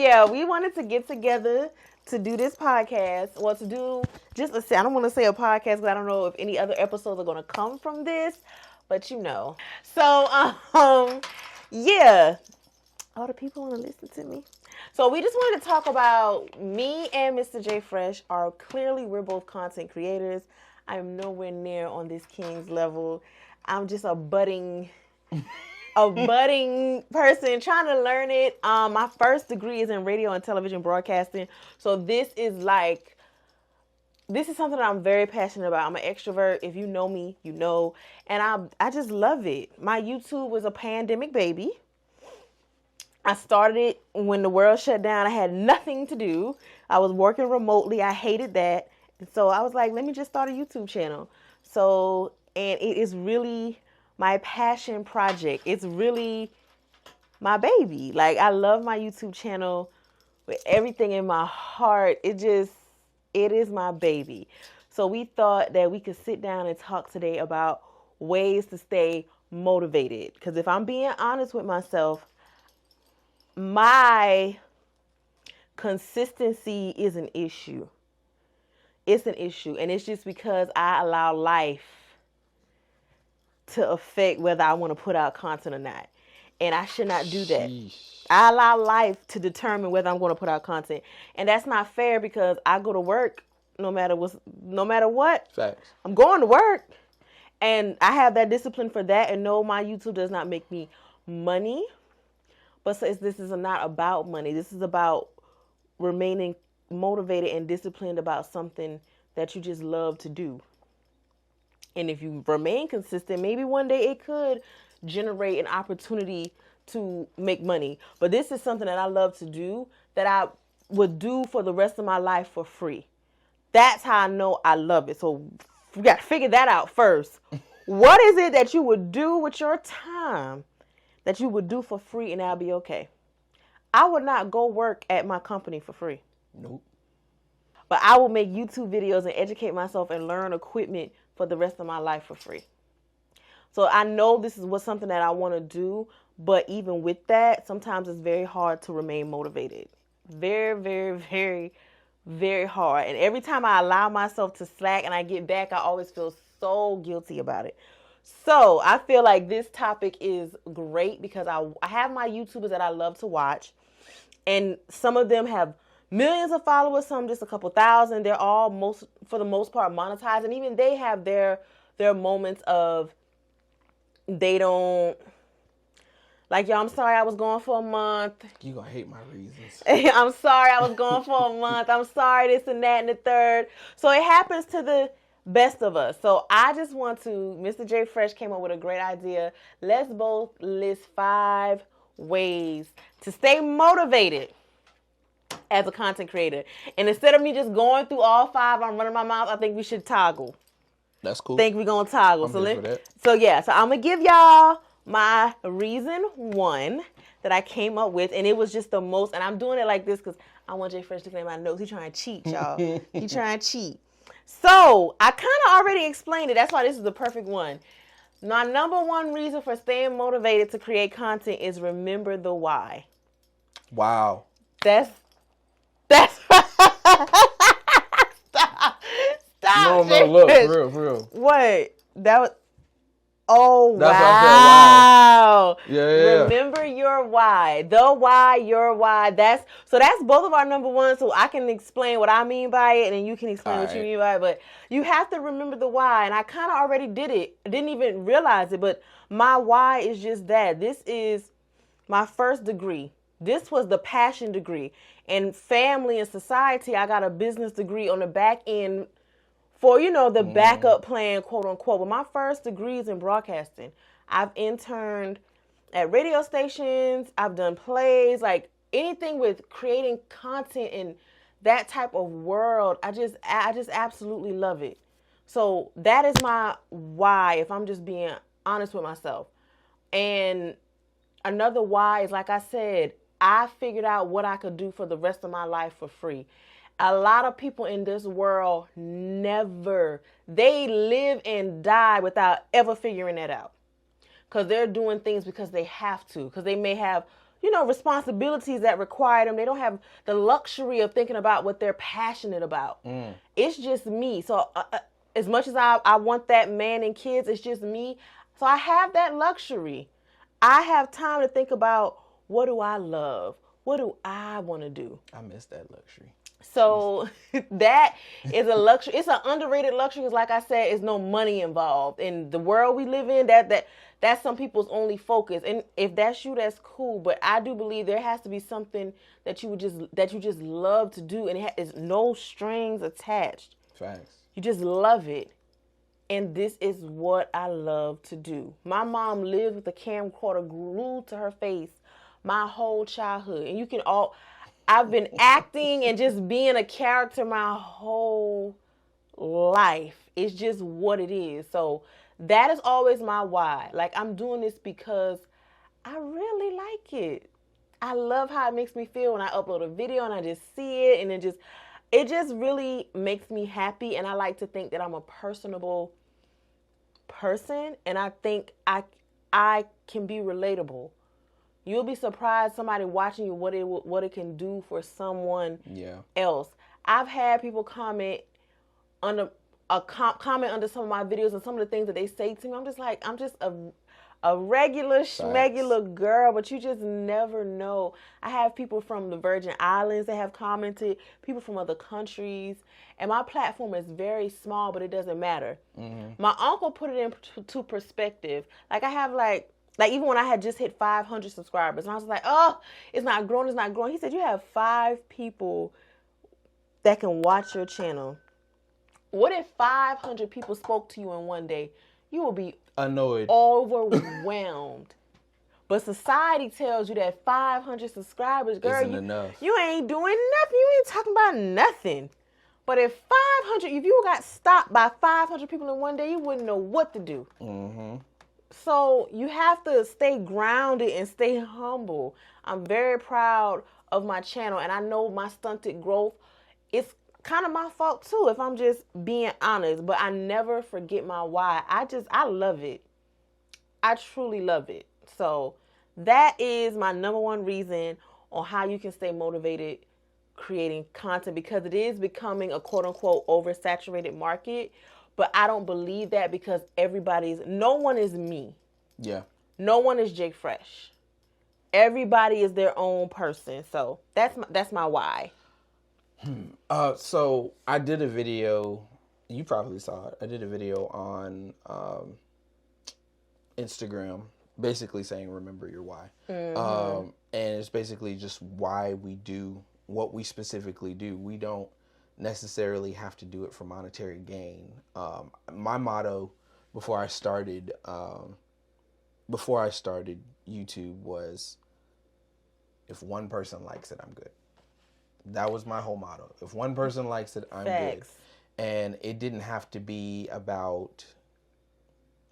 yeah, we wanted to get together to do this podcast. Well, to do just I don't want to say a podcast because I don't know if any other episodes are going to come from this, but you know. So, yeah. All the people want to listen to me. So we just wanted to talk about me and Mr. J Fresh are clearly we're both content creators. I'm nowhere near on this King's level. I'm just a budding person trying to learn it. My first degree is in radio and television broadcasting. So this is something that I'm very passionate about. I'm an extrovert. If you know me, you know. And I just love it. My YouTube was a pandemic baby. I started it when the world shut down. I had nothing to do. I was working remotely. I hated that. So I was like, let me just start a YouTube channel. So, and it is really my passion project. It's really my baby. Like, I love my YouTube channel with everything in my heart. It is my baby. So we thought that we could sit down and talk today about ways to stay motivated. Because if I'm being honest with myself, my consistency is an issue. It's an issue. And it's just because I allow life to affect whether I want to put out content or not. And I should not do that. Sheesh. I allow life to determine whether I'm going to put out content. And that's not fair because I go to work no matter what. Facts. I'm going to work. And I have that discipline for that. And no, my YouTube does not make me money. But this is not about money. This is about remaining motivated and disciplined about something that you just love to do. And if you remain consistent, maybe one day it could generate an opportunity to make money. But this is something that I love to do that I would do for the rest of my life for free. That's how I know I love it. So we got to figure that out first. What is it that you would do with your time that you would do for free and that'll be okay? I would not go work at my company for free. Nope. But I will make YouTube videos and educate myself and learn equipment for the rest of my life for free. So I know this is something that I want to do, but even with that, sometimes it's very hard to remain motivated. Very, very, very, very hard. And every time I allow myself to slack and I get back, I always feel so guilty about it. So I feel like this topic is great because I have my YouTubers that I love to watch. And some of them have millions of followers, some just a couple thousand. They're all for the most part monetized. And even they have their moments of they don't. Like, yo, I'm sorry I was gone for a month. You gonna hate my reasons. I'm sorry I was gone for a month. I'm sorry this and that and the third. So it happens to the best of us. So I just want to, Mr. J Fresh came up with a great idea. Let's both list 5 ways to stay motivated as a content creator. And instead of me just going through all 5, I'm running my mouth, I think we should toggle. That's cool. I think we're going to toggle. I'm here for that. So I'm going to give y'all my reason 1 that I came up with. And it was just the most, and I'm doing it like this because I want J Fresh to claim my notes. He's trying to cheat, y'all. He's trying to cheat. So I kind of already explained it. That's why this is the perfect one. My number 1 reason for staying motivated to create content is remember the why. Wow. That's Stop. No, look, for real. What? That was, oh, that's wow. What I said, wow. Yeah. Remember your why. The why, your why. That's both of our number 1, so I can explain what I mean by it, and then you can explain what you mean by it. But you have to remember the why, and I kind of already did it. I didn't even realize it, but my why is just that. This is my first degree. This was the passion degree. In family and society, I got a business degree on the back end for, the backup plan, quote unquote. But my first degree is in broadcasting. I've interned at radio stations. I've done plays, like anything with creating content in that type of world. I just absolutely love it. So that is my why, if I'm just being honest with myself. And another why is, like I said, I figured out what I could do for the rest of my life for free. A lot of people in this world they live and die without ever figuring that out. Because they're doing things because they have to. Because they may have, responsibilities that require them. They don't have the luxury of thinking about what they're passionate about. It's just me. So as much as I want that man and kids, it's just me. So I have that luxury. I have time to think about, what do I love? What do I want to do? I miss that luxury. So that is a luxury. It's an underrated luxury because, like I said, there's no money involved. In the world we live in, that's some people's only focus. And if that's you, that's cool. But I do believe there has to be something that you just love to do, and it is no strings attached. Facts. You just love it. And this is what I love to do. My mom lived with a camcorder glued to her face my whole childhood. And I've been acting and just being a character my whole life. It's just what it is. So that is always my why. Like, I'm doing this because I really like it. I love how it makes me feel when I upload a video and I just see it, and it just really makes me happy. And I like to think that I'm a personable person, and I think I can be relatable. You'll be surprised somebody watching you what it can do for someone else. I've had people comment under some of my videos and some of the things that they say to me. I'm just a regular schmegular girl, but you just never know. I have people from the Virgin Islands that have commented, people from other countries, and my platform is very small, but it doesn't matter. Mm-hmm. My uncle put it into perspective. Like, I have like even when I had just hit 500 subscribers, and I was like, oh, it's not growing. He said, you have 5 people that can watch your channel. What if 500 people spoke to you in one day? You will be annoyed, overwhelmed. But society tells you that 500 subscribers, girl, you ain't doing nothing. You ain't talking about nothing. But if you got stopped by 500 people in one day, you wouldn't know what to do. Mm-hmm. So you have to stay grounded and stay humble. I'm very proud of my channel, and I know my stunted growth, it's kind of my fault too, if I'm just being honest. But I never forget my why. I love it. I truly love it. So that is my number one reason on how you can stay motivated creating content, because it is becoming a quote unquote oversaturated market. But I don't believe that, because no one is me. Yeah. No one is Jake Fresh. Everybody is their own person. So that's my why. So I did a video, you probably saw it. I did a video on Instagram, basically saying, remember your why. Mm-hmm. And it's basically just why we do what we specifically do. We don't necessarily have to do it for monetary gain. My motto before I started YouTube was, if one person likes it, I'm good. That was my whole motto. If one person likes it, I'm good. And it didn't have to be about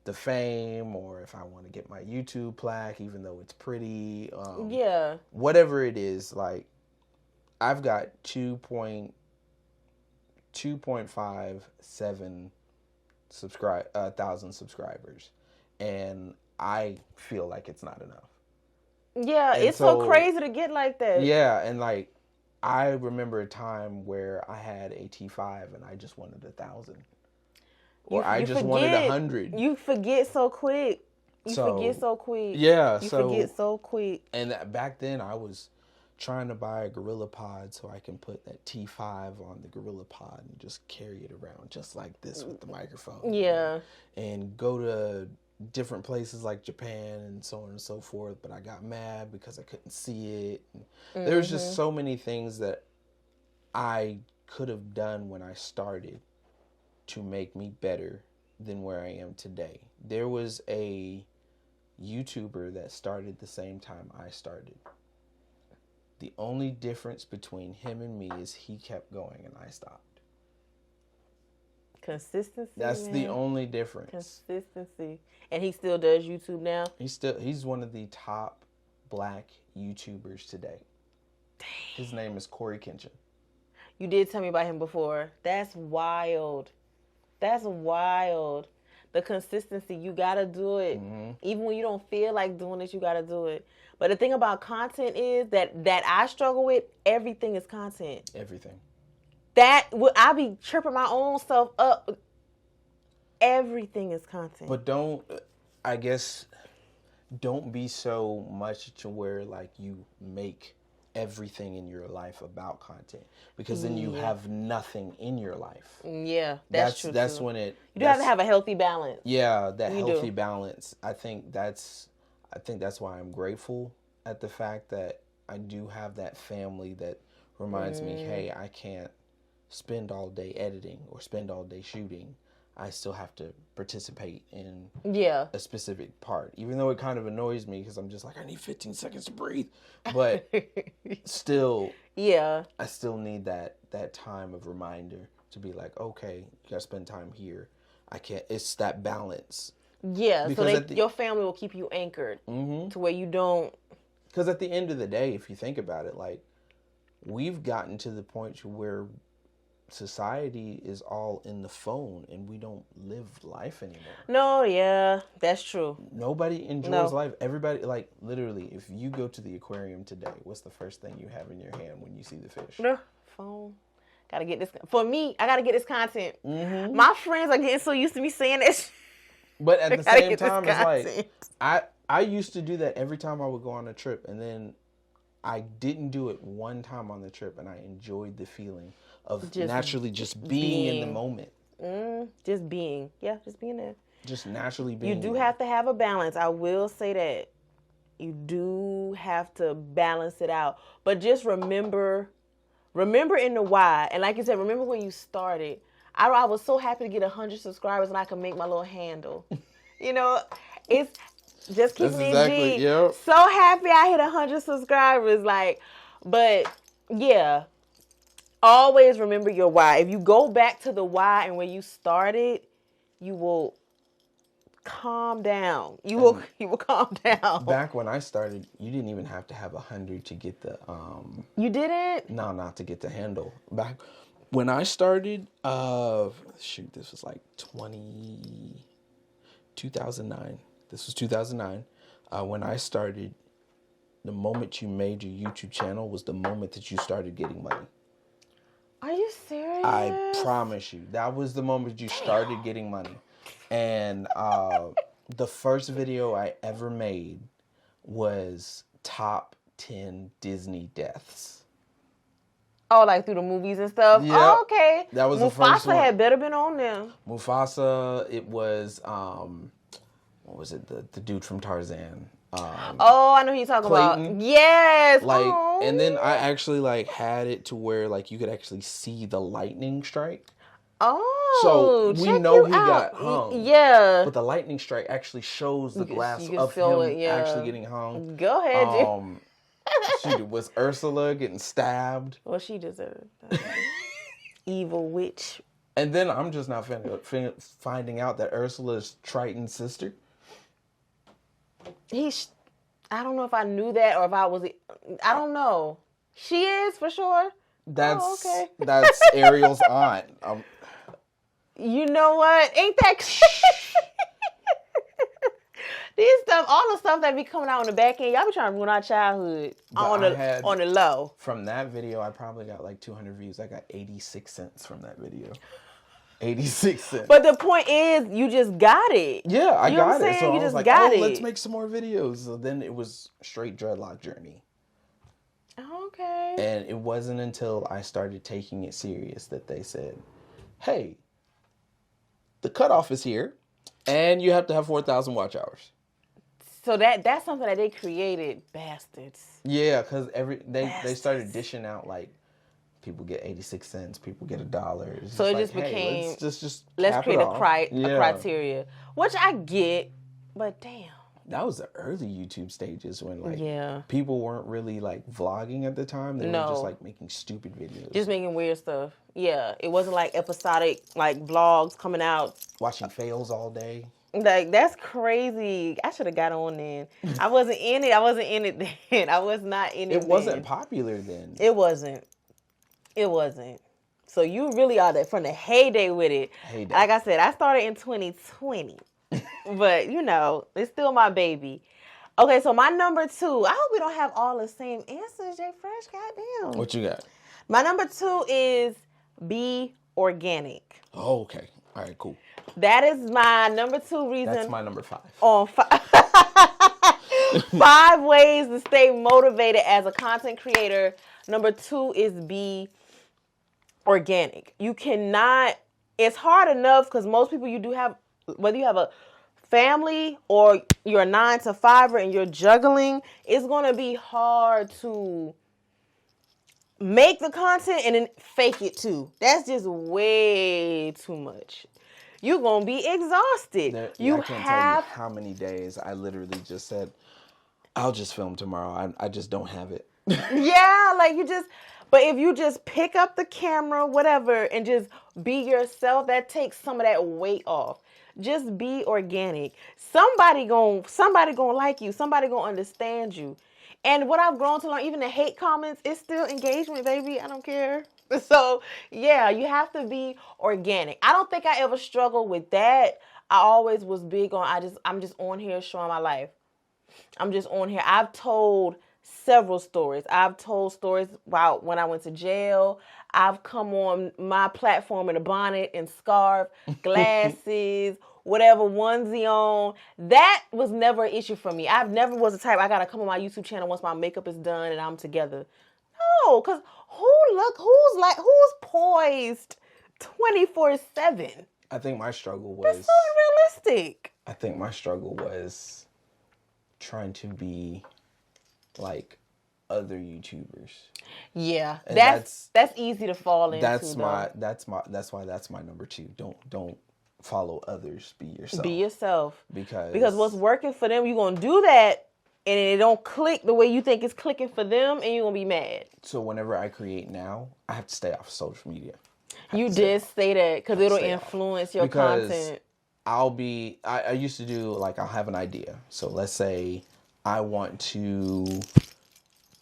the fame, or if I want to get my YouTube plaque, even though it's pretty. Whatever it is, like, I've got 2.57 thousand subscribers, and I feel like it's not enough. Yeah, and it's so crazy to get like that. Yeah, and like, I remember a time where I had a T5 and I just wanted 1,000. Or I just wanted 100. You forget so quick. You forget so quick. Yeah, you forget so quick. And back then I was trying to buy a Gorilla Pod so I can put that T5 on the Gorilla Pod and just carry it around just like this with the microphone. Yeah. And go to different places like Japan and so on and so forth, but I got mad because I couldn't see it. Mm-hmm. There was just so many things that I could have done when I started to make me better than where I am today. There was a YouTuber that started the same time I started. The only difference between him and me is he kept going and I stopped. Consistency. That's the only difference. Consistency. And he still does YouTube now? He's one of the top black YouTubers today. Dang. His name is Corey Kinchin. You did tell me about him before. That's wild. That's wild. The consistency, you gotta do it. Mm-hmm. Even when you don't feel like doing it, you gotta do it. But the thing about content is that I struggle with, everything is content. Everything. I be tripping my own self up. Everything is content. But don't be so much to where like you make everything in your life about content, because then you have nothing in your life. Yeah, that's true. That's too. when it. You do have to have a healthy balance. Yeah, that healthy balance. I think that's why I'm grateful at the fact that I do have that family that reminds me, hey, I can't spend all day editing or spend all day shooting. I still have to participate in a specific part, even though it kind of annoys me because I'm just like, I need 15 seconds to breathe. But still, I still need that time of reminder to be like, okay, you got to spend time here. I can't, it's that balance. Yeah, because so your family will keep you anchored to where you don't. Because at the end of the day, if you think about it, like, we've gotten to the point where society is all in the phone and we don't live life anymore. No, yeah, that's true. Nobody enjoys life. Everybody, like, literally, if you go to the aquarium today, what's the first thing you have in your hand when you see the fish? No, phone. Gotta get this. For me, I gotta get this content. My friends are getting so used to me saying this. But at the same time, it's like, I used to do that every time I would go on a trip, and then I didn't do it one time on the trip, and I enjoyed the feeling of naturally just being in the moment. Just being. Yeah, just being there. Just naturally being. You do have to have a balance. I will say that. You do have to balance it out. But just remember in the why. And like you said, remember when you started. I was so happy to get 100 subscribers and I could make my little handle. You know, it's just keeping it G. Yep. So happy I hit 100 subscribers. Like, but yeah. Always remember your why. If you go back to the why and where you started, you will calm down. You will calm down. Back when I started, you didn't even have to have 100 to get the You didn't? No, not to get the handle. Back when I started, this was like 2009. This was 2009. When I started, the moment you made your YouTube channel was the moment that you started getting money. Are you serious? I promise you. That was the moment you started getting money. And the first video I ever made was top 10 Disney deaths. Oh, like through the movies and stuff? Yep. Oh, okay. That was the first one. Mufasa had better been on there. Mufasa, it was, what was it? The dude from Tarzan. I know who you're talking about. Yes. Like, and then I actually like had it to where like you could actually see the lightning strike. Oh, so we know he got hung. Yeah. But the lightning strike actually shows the glass of him actually getting hung. Go ahead, Shoot, was Ursula getting stabbed? Well, she deserved that. Evil witch. And then I'm just now finding out that Ursula's Triton's sister. I don't know if I knew that or if I was. I don't know. She is for sure. That's okay. That's Ariel's aunt. You know what? Ain't that these stuff? All the stuff that be coming out on the back end, y'all be trying to ruin our childhood on the low. From that video, I probably got like 200 views. I got 86 cents from that video. 86 cents. But the point is, you just got it. Yeah, I got it. So you I was like, let's make some more videos. So then it was straight dreadlock journey. Okay. And it wasn't until I started taking it serious that they said, hey, the cutoff is here, and you have to have 4,000 watch hours. So that's something that they created, bastards. Yeah, because they started dishing out like, people get 86 cents, people get $1. So it just became, let's create a criteria, which I get, but damn. That was the early YouTube stages when people weren't really like vlogging at the time. They were just like making stupid videos. Just making weird stuff. Yeah, it wasn't like episodic like vlogs coming out. Watching fails all day. Like, that's crazy. I should have got on then. I wasn't in it. I wasn't in it then. I was not in it. It wasn't popular then. It wasn't. So you really are from the heyday with it. Like I said, I started in 2020. But, you know, it's still my baby. Okay, so my number 2. I hope we don't have all the same answers, Jay Fresh. Goddamn. What you got? My number 2 is be organic. Oh, okay. All right, cool. That is my number 2 reason. That's my number 5. On 5 ways to stay motivated as a content creator. Number 2 is be organic. You cannot, it's hard enough because most people you do have, whether you have a family or you're a 9 to 5er and you're juggling, it's going to be hard to make the content and then fake it too. That's just way too much. You're going to be exhausted. I can't tell you how many days I literally just said, I'll just film tomorrow. I just don't have it. Yeah, like but if you just pick up the camera, whatever, and just be yourself, that takes some of that weight off. Just be organic. Somebody gonna like you. Somebody gonna understand you. And what I've grown to learn, even the hate comments, it's still engagement, baby. I don't care. So, yeah, you have to be organic. I don't think I ever struggled with that. I always was big on, I'm just on here showing my life. I'm just on here. I've told several stories. I've told stories about when I went to jail. I've come on my platform in a bonnet and scarf, glasses, whatever onesie on. That was never an issue for me. I've never was the type, I got to come on my YouTube channel once my makeup is done and I'm together. No, because who's poised 24/7? I think my struggle was... That's so unrealistic. I think my struggle was trying to be like other YouTubers. Yeah, that's easy to fall into. That's why that's my number 2. Don't follow others. Be yourself. Be yourself. Because what's working for them, you're gonna do that, and it don't click the way you think it's clicking for them, and you're gonna be mad. So whenever I create now, I have to stay off social media. You did say that because it'll influence your content. I used to do, like, I'll have an idea. So let's say I want to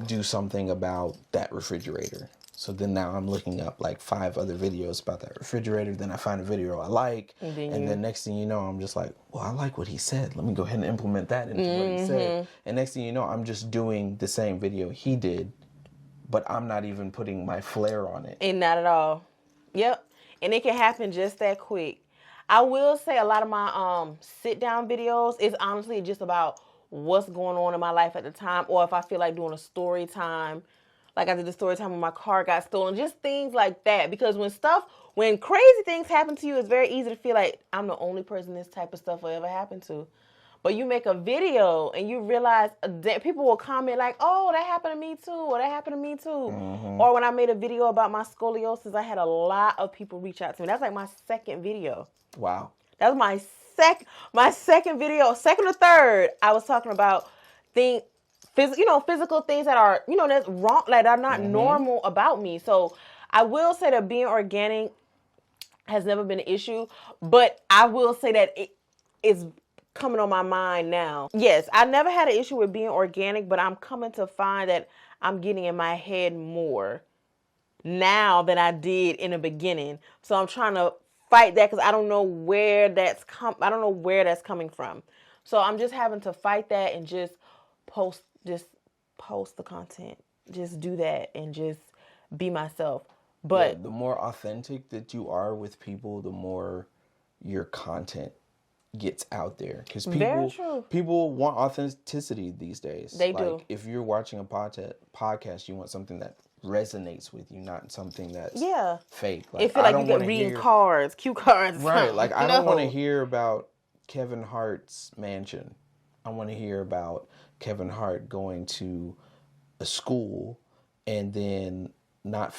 do something about that refrigerator. So then now I'm looking up like 5 other videos about that refrigerator. Then I find a video I like. And then next thing you know, I'm just like, well, I like what he said. Let me go ahead and implement that into what he said. And next thing you know, I'm just doing the same video he did, but I'm not even putting my flair on it. And not at all. Yep. And it can happen just that quick. I will say a lot of my sit down videos is honestly just about what's going on in my life at the time, or if I feel like doing a story time, like I did the story time when my car got stolen, just things like that. Because when crazy things happen to you, it's very easy to feel like I'm the only person this type of stuff will ever happen to. But you make a video and you realize that people will comment like, oh, that happened to me too, or that happened to me too. Or when I made a video about my scoliosis, I had a lot of people reach out to me. That's like my second video. Wow. That was my second video, second or third. I was talking about physical things that are, that's wrong, like are not normal about me. So I will say that being organic has never been an issue, but I will say that it is coming on my mind now. Yes, I never had an issue with being organic, but I'm coming to find that I'm getting in my head more now than I did in the beginning. So I'm trying to fight that because I don't know where that's coming from. So I'm just having to fight that and just post the content. Just do that and just be myself. But the more authentic that you are with people, the more your content gets out there. Because people want authenticity these days. They do. If you're watching a podcast, you want something that resonates with you, not something that's fake. Like, it feel like you get reading cue cards. Right. Like, I don't want to hear about Kevin Hart's mansion. I want to hear about Kevin Hart going to a school and then not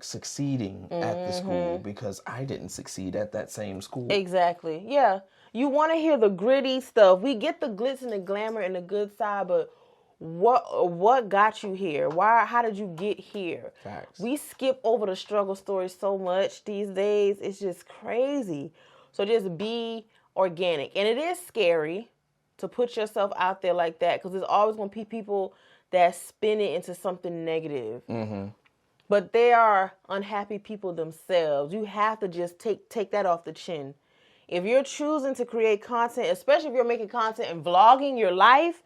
succeeding at the school because I didn't succeed at that same school. Exactly. Yeah. You want to hear the gritty stuff. We get the glitz and the glamour and the good side, but what got you here? How did you get here? Facts. We skip over the struggle stories so much these days. It's just crazy. So just be organic. And it is scary to put yourself out there like that because there's always going to be people that spin it into something negative. But they are unhappy people themselves. You have to just take that off the chin. If you're choosing to create content, especially if you're making content and vlogging your life,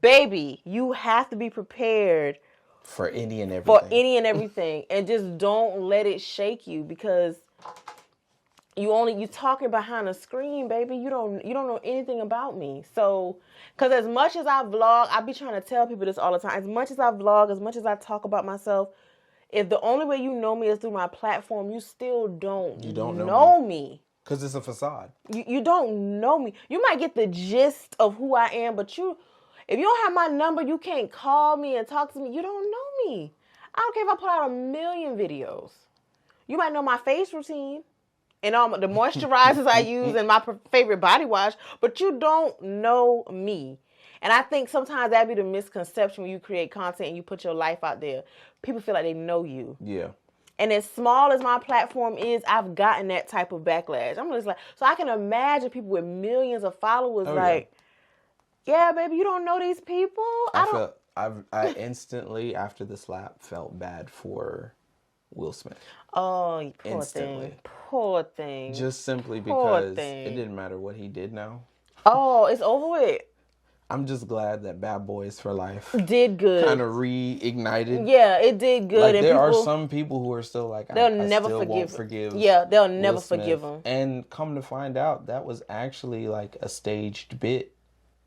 baby, you have to be prepared for any and everything. And just don't let it shake you, because you talking behind a screen, baby. You don't know anything about me. So, because as much as I vlog, I be trying to tell people this all the time. As much as I vlog, as much as I talk about myself, if the only way you know me is through my platform, you still don't know me. Because it's a facade. You don't know me. You might get the gist of who I am, but if you don't have my number, you can't call me and talk to me. You don't know me. I don't care if I put out 1 million videos. You might know my face routine and all the moisturizers I use and my favorite body wash, but you don't know me. And I think sometimes that'd be the misconception when you create content and you put your life out there. People feel like they know you. Yeah. And as small as my platform is, I've gotten that type of backlash. I'm just like, so I can imagine people with millions of followers yeah, baby, you don't know these people. I instantly, after the slap, felt bad for Will Smith. Oh, poor thing. Just simply because it didn't matter what he did now. Oh, it's over with. I'm just glad that Bad Boys for Life did good. Kind of reignited. Yeah, it did good. Like, and there are some people who are still like, they'll never forgive. Yeah, they'll never forgive him. And come to find out, that was actually like a staged bit.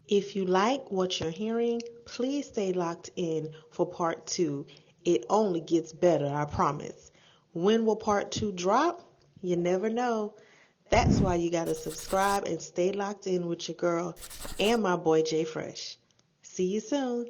If you like what you're hearing, please stay locked in for part 2. It only gets better, I promise. When will part 2 drop? You never know. That's why you gotta subscribe and stay locked in with your girl and my boy Jay Fresh. See you soon.